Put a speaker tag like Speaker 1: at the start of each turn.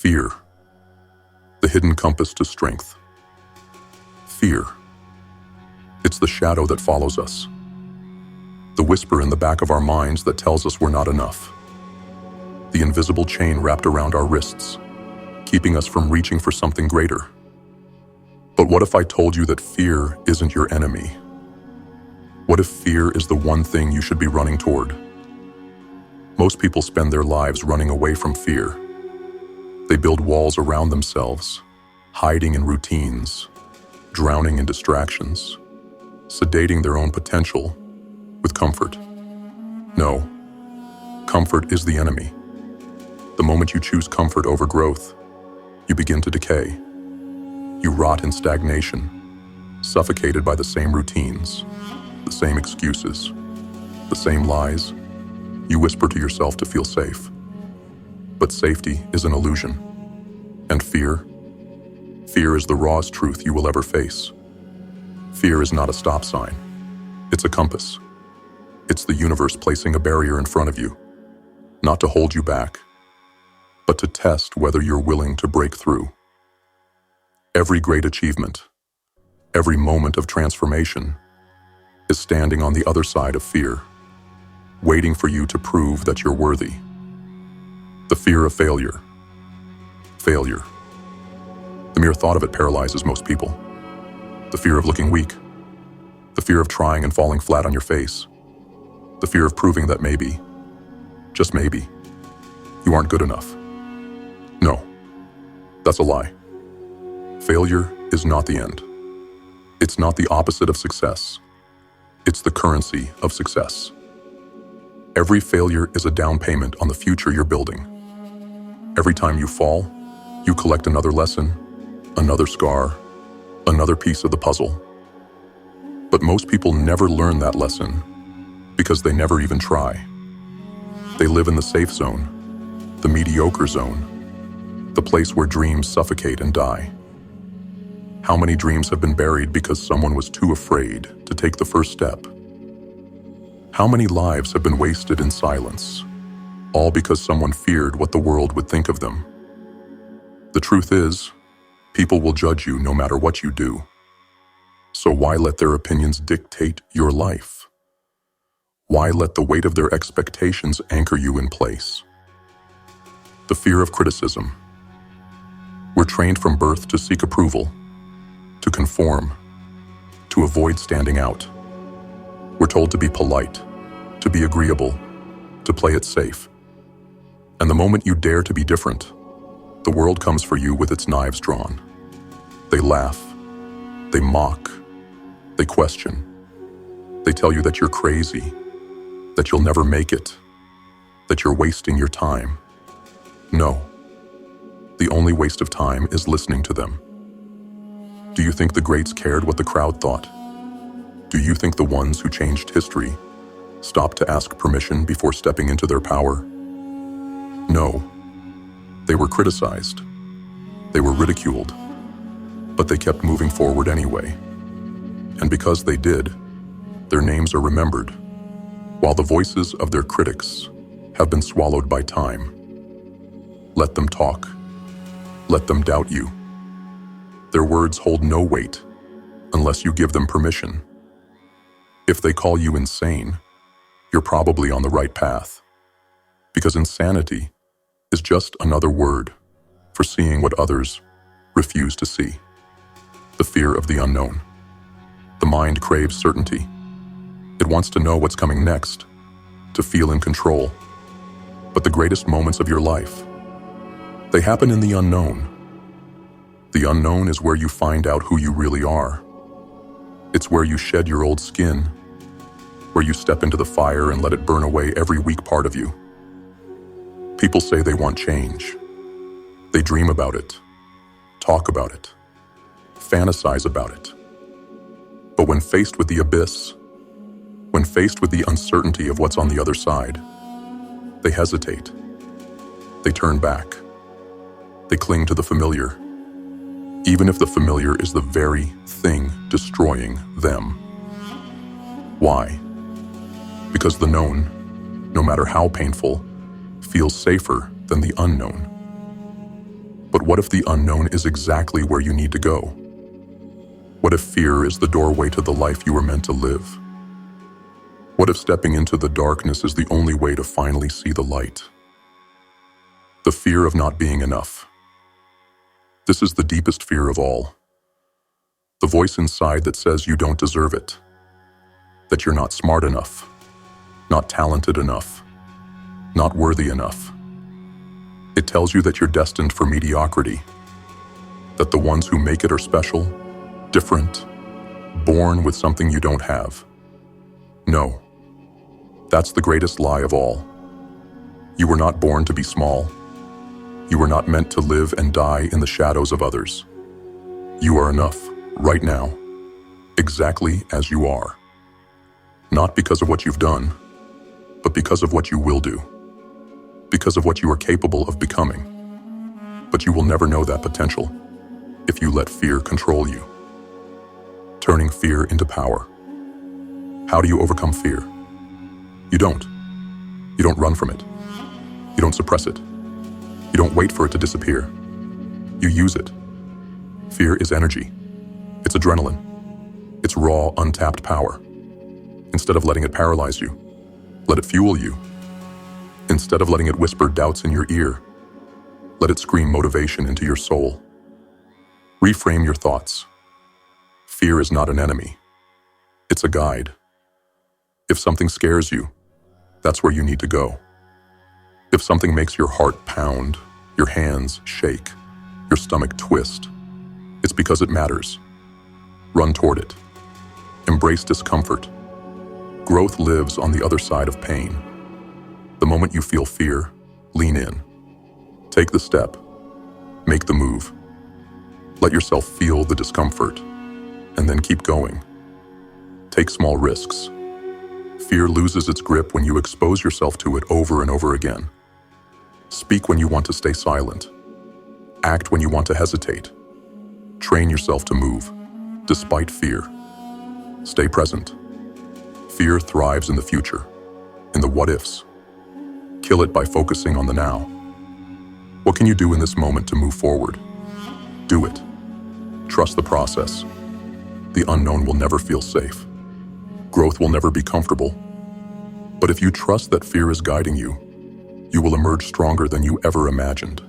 Speaker 1: Fear, the hidden compass to strength. Fear. It's the shadow that follows us. The whisper in the back of our minds that tells us we're not enough. The invisible chain wrapped around our wrists, keeping us from reaching for something greater. But what if I told you that fear isn't your enemy? What if fear is the one thing you should be running toward? Most people spend their lives running away from fear. They build walls around themselves, hiding in routines, drowning in distractions, sedating their own potential with comfort. No, comfort is the enemy. The moment you choose comfort over growth, you begin to decay. You rot in stagnation, suffocated by the same routines, the same excuses, the same lies. You whisper to yourself to feel safe. But safety is an illusion. And fear is the rawest truth you will ever face. Fear is not a stop sign. It's a compass. It's the universe placing a barrier in front of you, not to hold you back, but to test whether you're willing to break through. Every great achievement, every moment of transformation is standing on the other side of fear, waiting for you to prove that you're worthy. The fear of failure. Failure. The mere thought of it paralyzes most people. The fear of looking weak. The fear of trying and falling flat on your face. The fear of proving that maybe, just maybe, you aren't good enough. No, that's a lie. Failure is not the end. It's not the opposite of success. It's the currency of success. Every failure is a down payment on the future you're building. Every time you fall, you collect another lesson, another scar, another piece of the puzzle. But most people never learn that lesson because they never even try. They live in the safe zone, the mediocre zone, the place where dreams suffocate and die. How many dreams have been buried because someone was too afraid to take the first step? How many lives have been wasted in silence, all because someone feared what the world would think of them? The truth is, people will judge you no matter what you do. So why let their opinions dictate your life? Why let the weight of their expectations anchor you in place? The fear of criticism. We're trained from birth to seek approval, to conform, to avoid standing out. We're told to be polite, to be agreeable, to play it safe. And the moment you dare to be different, the world comes for you with its knives drawn. They laugh, they mock, they question. They tell you that you're crazy, that you'll never make it, that you're wasting your time. No, the only waste of time is listening to them. Do you think the greats cared what the crowd thought? Do you think the ones who changed history stopped to ask permission before stepping into their power? No. They were criticized. They were ridiculed. But they kept moving forward anyway. And because they did, their names are remembered, while the voices of their critics have been swallowed by time. Let them talk. Let them doubt you. Their words hold no weight unless you give them permission. If they call you insane, you're probably on the right path. Because insanity is just another word for seeing what others refuse to see. The fear of the unknown. The mind craves certainty. It wants to know what's coming next, to feel in control. But the greatest moments of your life, they happen in the unknown. The unknown is where you find out who you really are. It's where you shed your old skin, where you step into the fire and let it burn away every weak part of you. People say they want change. They dream about it, talk about it, fantasize about it. But when faced with the abyss, when faced with the uncertainty of what's on the other side, they hesitate. They turn back. They cling to the familiar, even if the familiar is the very thing destroying them. Why? Because the known, no matter how painful, feels safer than the unknown. But what if the unknown is exactly where you need to go? What if fear is the doorway to the life you were meant to live? What if stepping into the darkness is the only way to finally see the light? The fear of not being enough. This is the deepest fear of all. The voice inside that says you don't deserve it, that you're not smart enough, not talented enough, not worthy enough. It tells you that you're destined for mediocrity, that the ones who make it are special, different, born with something you don't have. No, that's the greatest lie of all. You were not born to be small. You were not meant to live and die in the shadows of others. You are enough, right now, exactly as you are. Not because of what you've done, but because of what you will do. Because of what you are capable of becoming. But you will never know that potential if you let fear control you. Turning fear into power. How do you overcome fear? You don't. You don't run from it. You don't suppress it. You don't wait for it to disappear. You use it. Fear is energy. It's adrenaline. It's raw, untapped power. Instead of letting it paralyze you, let it fuel you. Instead of letting it whisper doubts in your ear, let it scream motivation into your soul. Reframe your thoughts. Fear is not an enemy. It's a guide. If something scares you, that's where you need to go. If something makes your heart pound, your hands shake, your stomach twist, it's because it matters. Run toward it. Embrace discomfort. Growth lives on the other side of pain. The moment you feel fear, lean in. Take the step. Make the move. Let yourself feel the discomfort, and then keep going. Take small risks. Fear loses its grip when you expose yourself to it over and over again. Speak when you want to stay silent. Act when you want to hesitate. Train yourself to move, despite fear. Stay present. Fear thrives in the future, in the what-ifs. Kill it by focusing on the now. What can you do in this moment to move forward? Do it. Trust the process. The unknown will never feel safe. Growth will never be comfortable. But if you trust that fear is guiding you, you will emerge stronger than you ever imagined.